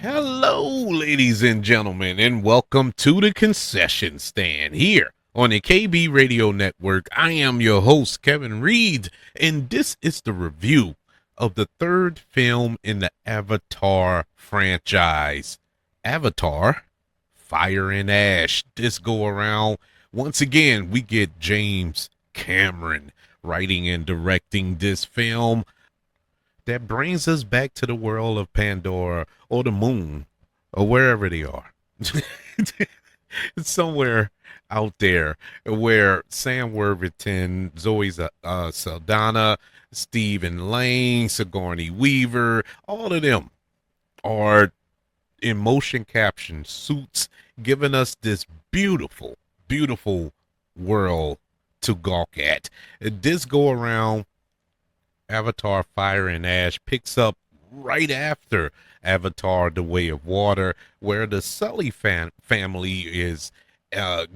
Hello, ladies and gentlemen, and welcome to the concession stand here on the KB Radio Network. I am your host, Kevin Reed, and this is the review of the third film in the Avatar franchise. Avatar, Fire and Ash. This go around, once again, we get James Cameron writing and directing this film that brings us back to the world of Pandora or the moon or wherever they are. It's somewhere out there where Sam Worthington, Zoe Saldana, Stephen Lang, Sigourney Weaver, all of them are in motion caption suits, giving us this beautiful, beautiful world to gawk at. This go around, Avatar Fire and Ash picks up right after Avatar The Way of Water, where the Sully family is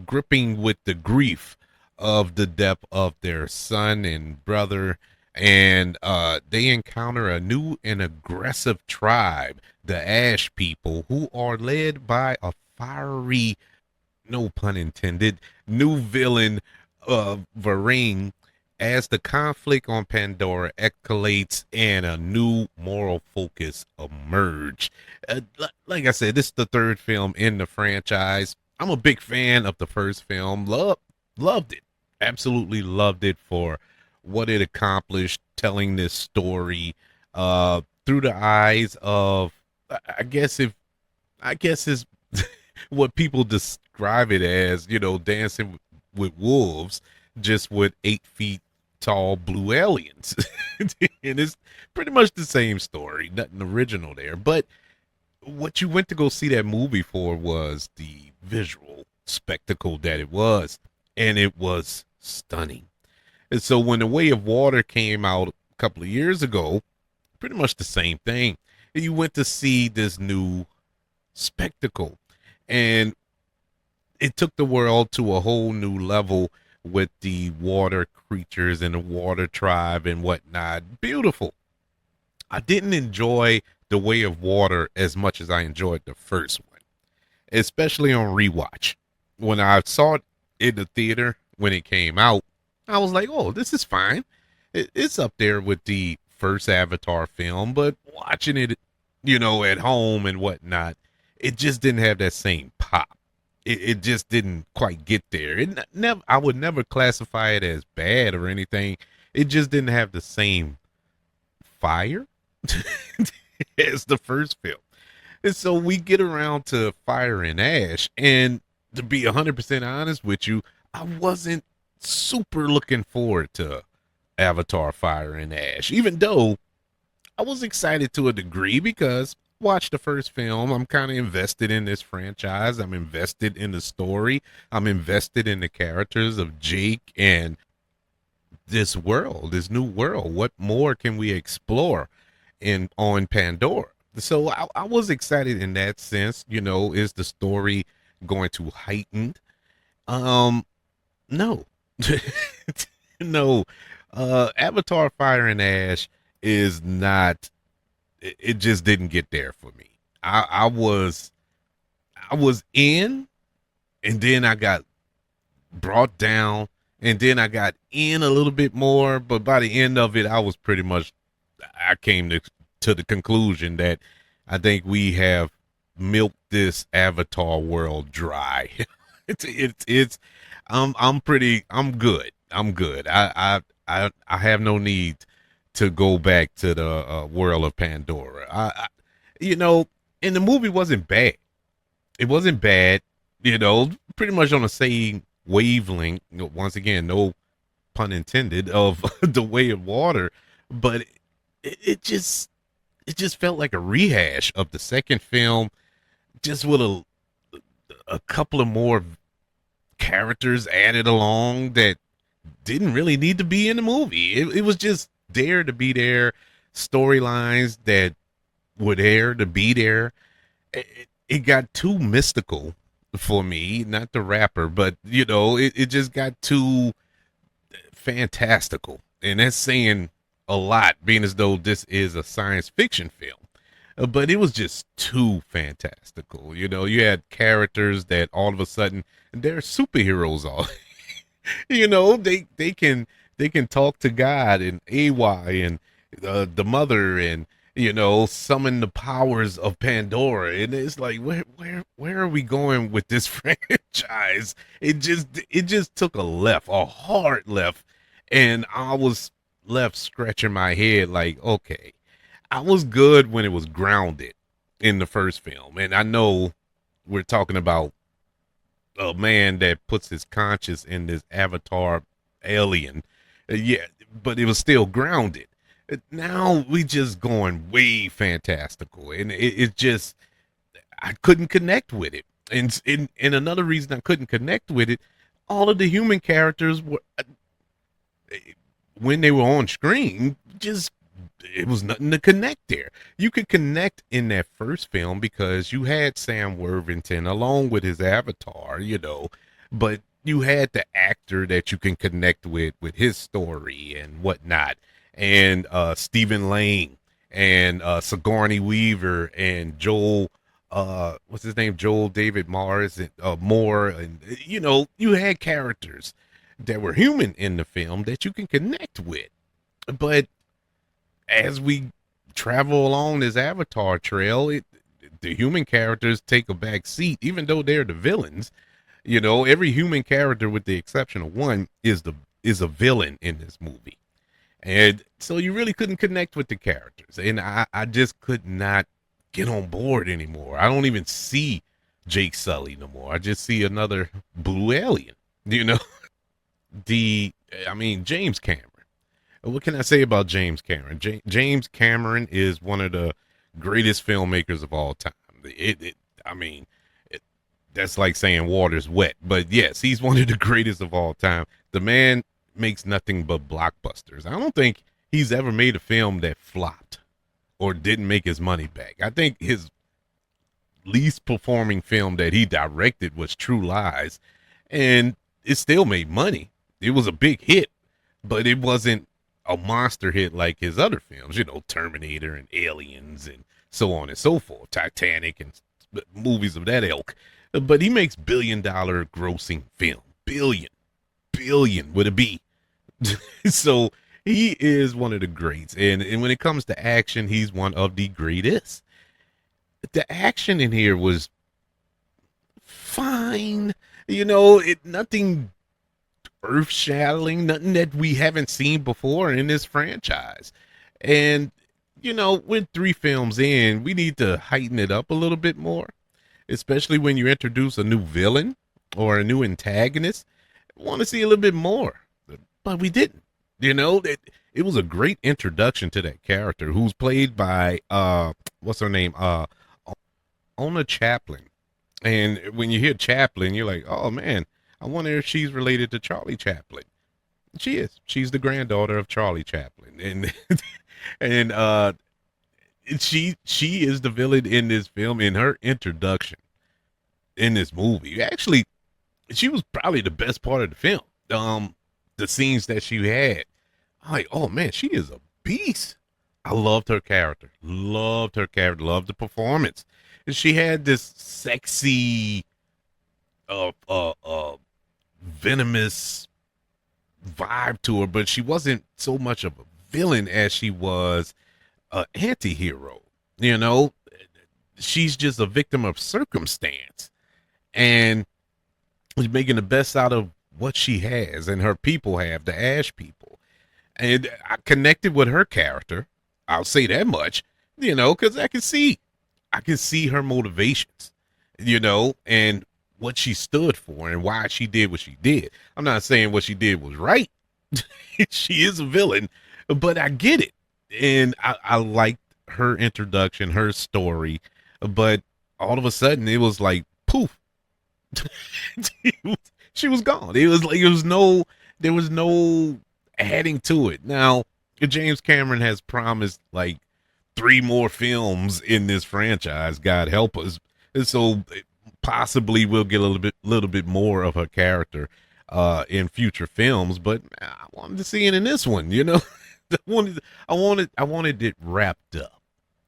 gripping with the grief of the death of their son and brother, and they encounter a new and aggressive tribe, the Ash people, who are led by a fiery, no pun intended, new villain, Varang, as the conflict on Pandora escalates and a new moral focus emerge. Like I said, this is the third film in the franchise. I'm a big fan of the first film. Loved it. Absolutely loved it for what it accomplished, telling this story through the eyes of, I guess is what people describe it as, dancing with wolves, just with 8 feet tall blue aliens. And it's pretty much the same story, nothing original there. But what you went to go see that movie for was the visual spectacle that it was, and it was stunning. And so when The Way of Water came out a couple of years ago, pretty much the same thing. And you went to see this new spectacle, and it took the world to a whole new level with the water creatures and the water tribe and whatnot. Beautiful. I didn't enjoy The Way of Water as much as I enjoyed the first one, especially on rewatch. When I saw it in the theater when it came out, I was like, oh, this is fine. It's up there with the first Avatar film, but watching it, at home and whatnot, it just didn't have that same pop. It just didn't quite get there. Never, I would never classify it as bad or anything. It just didn't have the same fire as the first film. And so we get around to Fire and Ash, and to be 100% honest with you, I wasn't super looking forward to Avatar Fire and Ash, even though I was excited to a degree because watch the first film. I'm kind of invested in this franchise. I'm invested in the story. I'm invested in the characters of Jake and this world, this new world. What more can we explore on Pandora? So I was excited in that sense. Is the story going to heighten? No, no. Avatar Fire and Ash is not. It just didn't get there for me. I was in, and then I got brought down, and then I got in a little bit more, but by the end of it, I came to the conclusion that I think we have milked this Avatar world dry. it's I'm good. I'm good. I have no need to go back to the world of Pandora. And the movie wasn't bad. It wasn't bad, pretty much on the same wavelength. Once again, no pun intended, of The Way of Water, but it just felt like a rehash of the second film, just with a couple of more characters added along that didn't really need to be in the movie. It was just there to be there, storylines that were there to be there. It got too mystical for me, not the rapper, but it just got too fantastical, and that's saying a lot, being as though this is a science fiction film. but it was just too fantastical. You know, you had characters that all of a sudden they're superheroes. All you know, they can talk to God and AY and the mother and summon the powers of Pandora, and it's like where are we going with this franchise? It just took a hard left, and I was left scratching my head like, okay, I was good when it was grounded in the first film, and I know we're talking about a man that puts his conscience in this avatar alien. Yeah, but it was still grounded. Now we just going way fantastical, and it just I couldn't connect with it. And another reason I couldn't connect with it, all of the human characters were when they were on screen, just it was nothing to connect there. You could connect in that first film because you had Sam Worthington along with his avatar, but you had the actor that you can connect with his story and whatnot, and Stephen Lang and Sigourney Weaver and Joel. What's his name? Joel David Mars and Moore, and you had characters that were human in the film that you can connect with, but as we travel along this Avatar trail, the human characters take a back seat, even though they're the villains. Every human character, with the exception of one, is a villain in this movie, and so you really couldn't connect with the characters, and I just could not get on board anymore. I don't even see Jake Sully no more. I just see another blue alien. You know, James Cameron. What can I say about James Cameron? James Cameron is one of the greatest filmmakers of all time. I mean, that's like saying water's wet, but yes, he's one of the greatest of all time. The man makes nothing but blockbusters. I don't think he's ever made a film that flopped or didn't make his money back. I think his least performing film that he directed was True Lies, and it still made money. It was a big hit, but it wasn't a monster hit like his other films, Terminator and Aliens and so on and so forth, Titanic and movies of that ilk. But he makes billion-dollar grossing film, billion with a B. So he is one of the greats, and when it comes to action, he's one of the greatest. The action in here was fine, nothing earth-shattering, nothing that we haven't seen before in this franchise. And with 3 films in, we need to heighten it up a little bit more, especially when you introduce a new villain or a new antagonist. I want to see a little bit more, but we didn't. It was a great introduction to that character, who's played by what's her name, Ona Chaplin. And when you hear Chaplin, you're like, oh man, I wonder if she's related to Charlie Chaplin. She is. She's the granddaughter of Charlie Chaplin, and and she is the villain in this film. In her introduction in this movie, actually, she was probably the best part of the film. The scenes that she had, I'm like, oh man, she is a beast. I loved her character. Loved the performance. And she had this sexy, venomous vibe to her, but she wasn't so much of a villain as she was an anti-hero. She's just a victim of circumstance, and is making the best out of what she has and her people have, the Ash people. And I connected with her character. I'll say that much, because I can see her motivations, and what she stood for and why she did what she did. I'm not saying what she did was right. She is a villain, but I get it. And I liked her introduction, her story, but all of a sudden it was like poof. She was gone. It was like there was no adding to it. Now, James Cameron has promised like 3 more films in this franchise, God help us. And so possibly we'll get a little bit more of her character in future films, but I wanted to see it in this one, I wanted it wrapped up.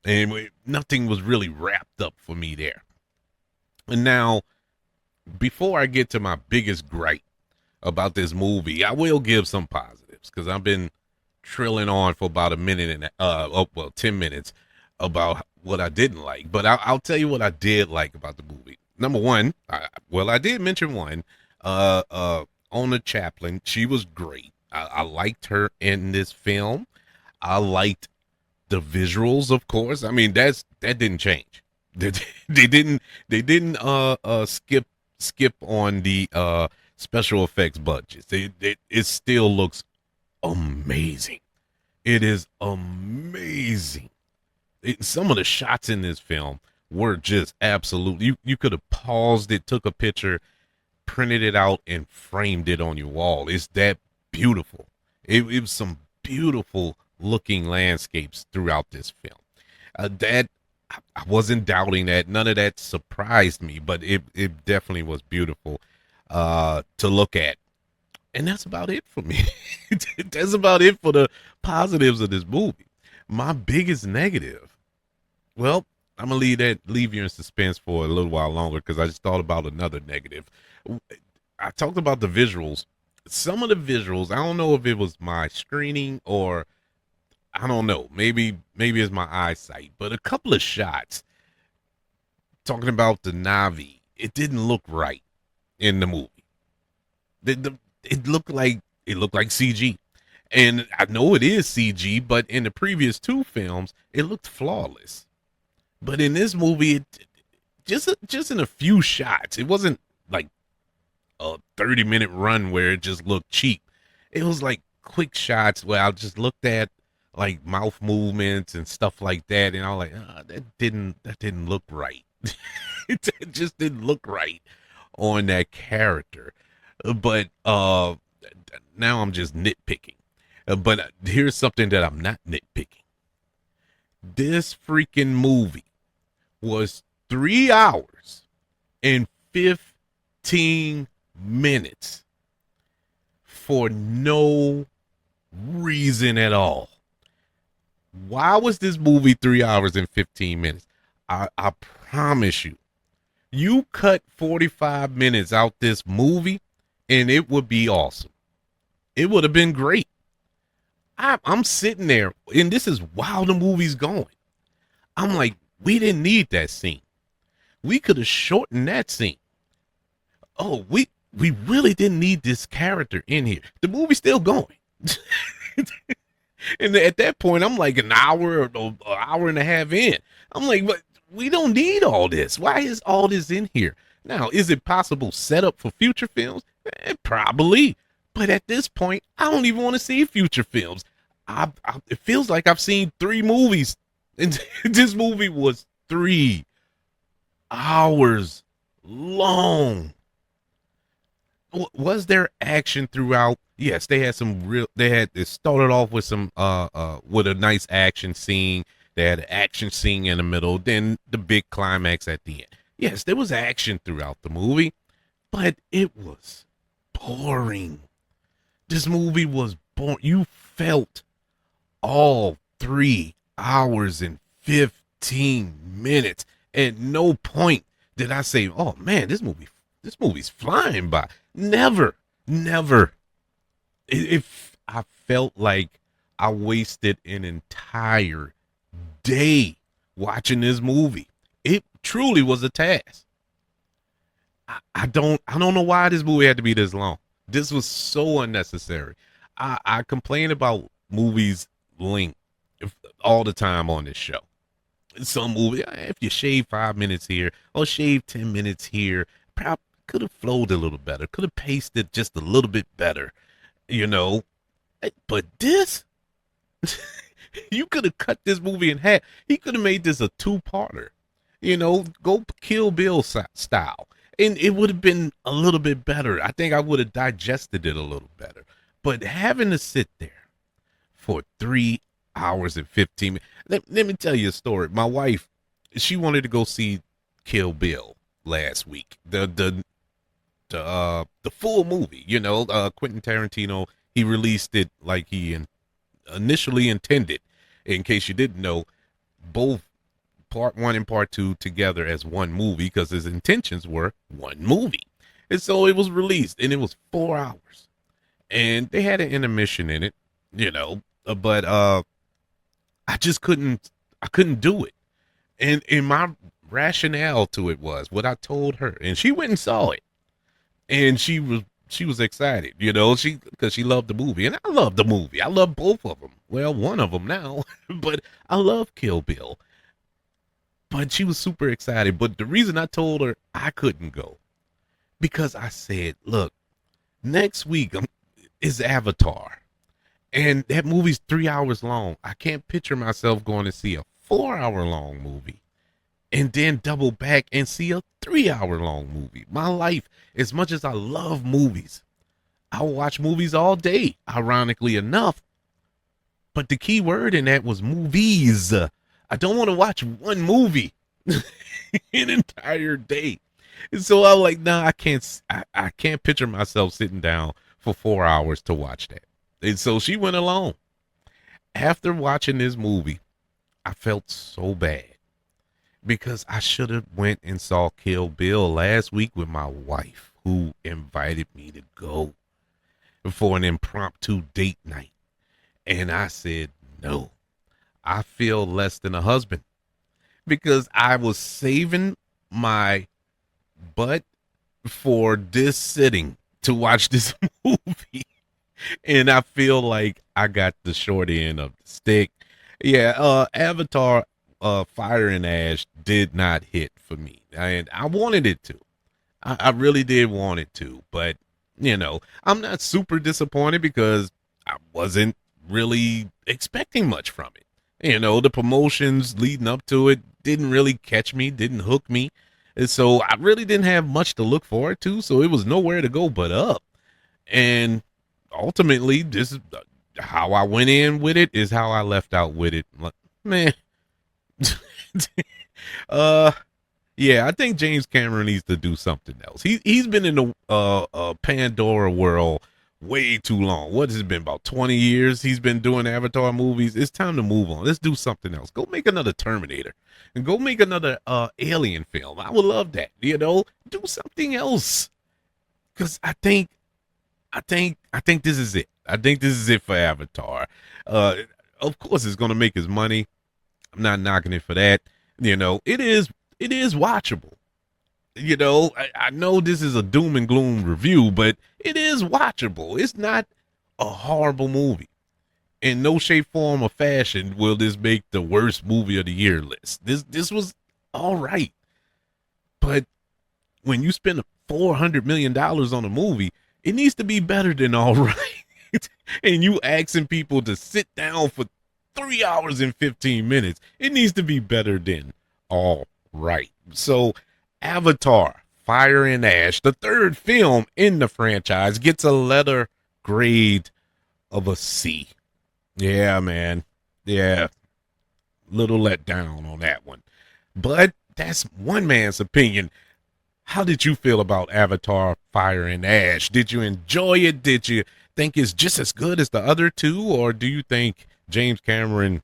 and nothing was really wrapped up for me there. And now, before I get to my biggest gripe about this movie, I will give some positives because I've been trilling on for about a minute and 10 minutes about what I didn't like. But I'll tell you what I did like about the movie. Number one, I did mention one. Ona Chaplin, she was great. I liked her in this film. I liked the visuals, of course. I mean, that didn't change. They didn't skip on the special effects budgets. It still looks amazing. It is amazing. Some of the shots in this film were just absolutely. You could have paused it, took a picture, printed it out, and framed it on your wall. It's that beautiful. It was some beautiful looking landscapes throughout this film. That I wasn't doubting that. None of that surprised me, but it definitely was beautiful to look at. And that's about it for me. That's about it for the positives of this movie. My biggest negative, well, I'm gonna leave you in suspense for a little while longer because I just thought about another negative. I talked about the visuals. Some of the visuals, I don't know if it was my screening or I don't know. Maybe it's my eyesight, but a couple of shots talking about the Navi, it didn't look right in the movie. It looked like CG, and I know it is CG, but in the previous two films, it looked flawless. But in this movie, just in a few shots, it wasn't like a 30-minute run where it just looked cheap. It was like quick shots where I just looked at like mouth movements and stuff like that, and I was like, that didn't look right. It just didn't look right on that character. But now I'm just nitpicking. But here's something that I'm not nitpicking. This freaking movie was 3 hours and 15 minutes for no reason at all. Why was this movie 3 hours and 15 minutes? I promise you, you cut 45 minutes out this movie and it would be awesome. It would have been great. I'm sitting there, and this is while the movie's going. I'm like, we didn't need that scene. We could have shortened that scene. Oh, we really didn't need this character in here. The movie's still going. And at that point, I'm like an hour or an hour and a half in. I'm like, but we don't need all this. Why is all this in here? Now, is it possible setup for future films? Probably. But at this point, I don't even want to see future films. It feels like I've seen 3 movies. And this movie was 3 hours long. Was there action throughout? Yes, they had it started off with with a nice action scene. They had an action scene in the middle, then the big climax at the end. Yes, there was action throughout the movie, but it was boring. This movie was boring. You felt all 3 hours and 15 minutes. At no point did I say, oh man, this movie's flying by. Never. I felt like I wasted an entire day watching this movie. It truly was a task. I don't know why this movie had to be this long. This was so unnecessary. I complain about movies length all the time on this show. Some movie, if you shave 5 minutes here or shave 10 minutes here, probably could have flowed a little better, could have paced it just a little bit better, you know. But this, you could have cut this movie in half. He could have made this a 2-parter, you know, go Kill Bill style. And it would have been a little bit better. I think I would have digested it a little better. But having to sit there for 3 hours and 15 minutes. Let me tell you a story. My wife, she wanted to go see Kill Bill last week. The full movie, you know, Quentin Tarantino, he released it like he initially intended. In case you didn't know, both part one and part two together as one movie because his intentions were one movie. And so it was released, and it was 4 hours. And they had an intermission in it, but I just couldn't do it. And my rationale to it was what I told her, and she went and saw it, and she was excited, because she loved the movie, and I love the movie. I love both of them. Well, one of them now, but I love Kill Bill. But she was super excited. But the reason I told her I couldn't go, because I said, look, next week is Avatar. And that movie's 3 hours long. I can't picture myself going to see a 4-hour-long movie and then double back and see a 3-hour-long movie. My life, as much as I love movies, I watch movies all day, ironically enough. But the key word in that was movies. I don't want to watch one movie an entire day. And so I was like, nah, I can't picture myself sitting down for 4 hours to watch that. And so she went alone. After watching this movie, I felt so bad because I should have went and saw Kill Bill last week with my wife, who invited me to go for an impromptu date night. And I said, no, I feel less than a husband because I was saving my butt for this sitting to watch this movie. And I feel like I got the short end of the stick. Yeah, Avatar, Fire and Ash did not hit for me. And I wanted it to. I really did want it to. But, I'm not super disappointed because I wasn't really expecting much from it. The promotions leading up to it didn't really catch me, didn't hook me. And so I really didn't have much to look forward to. So it was nowhere to go but up. And ultimately, this is how I went in with it, is how I left out with it. Man. Yeah, I think James Cameron needs to do something else. He's been in the Pandora world way too long. What has it been, about 20 years he's been doing Avatar movies? It's time to move on. Let's do something else. Go make another Terminator and go make another Alien film. I would love that. Do something else. Because I think this is it. I think this is it for Avatar. Of course it's gonna make his money. I'm not knocking it for that. It is watchable. I know this is a doom and gloom review, but it is watchable. It's not a horrible movie. In no shape, form, or fashion will this make the worst movie of the year list. This was all right. But when you spend $400 million on a movie, it needs to be better than all right. And you asking people to sit down for 3 hours and 15 minutes. It needs to be better than all right. So Avatar, Fire and Ash, the third film in the franchise, gets a letter grade of a C. Yeah, man. Yeah. Little let down on that one. But that's one man's opinion. How did you feel about Avatar, Fire and Ash? Did you enjoy it? Did you think it's just as good as the other two? Or do you think James Cameron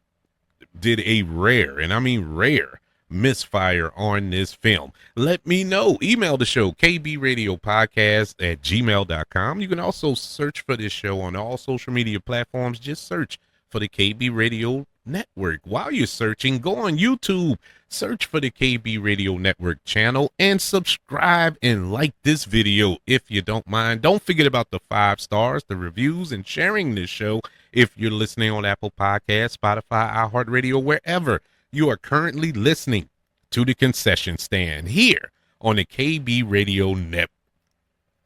did a rare, and I mean rare, misfire on this film? Let me know. Email the show, kbradiopodcast@gmail.com. You can also search for this show on all social media platforms. Just search for the KB Radio Network. While you're searching, go on YouTube, search for the KB Radio Network channel, and subscribe and like this video if you don't mind. Don't forget about the 5 stars, the reviews, and sharing this show if you're listening on Apple Podcasts, Spotify, iHeartRadio, wherever you are currently listening to the concession stand here on the KB Radio Network.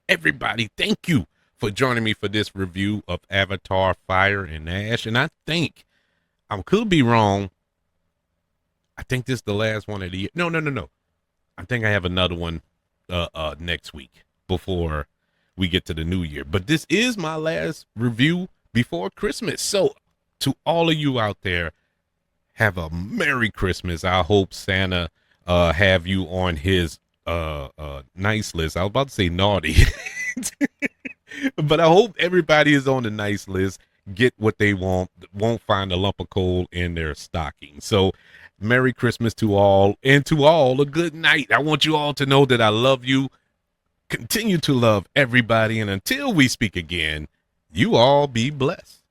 Everybody, thank you for joining me for this review of Avatar, Fire and Ash. And I think, I could be wrong, I think this is the last one of the year. No. I think I have another one next week before we get to the new year. But this is my last review before Christmas. So to all of you out there, have a Merry Christmas. I hope Santa have you on his nice list. I was about to say naughty. But I hope everybody is on the nice list. Get what they want. Won't find a lump of coal in their stocking. So Merry Christmas to all, and to all a good night. I want you all to know that I love you. Continue to love everybody, and until we speak again, you all be blessed.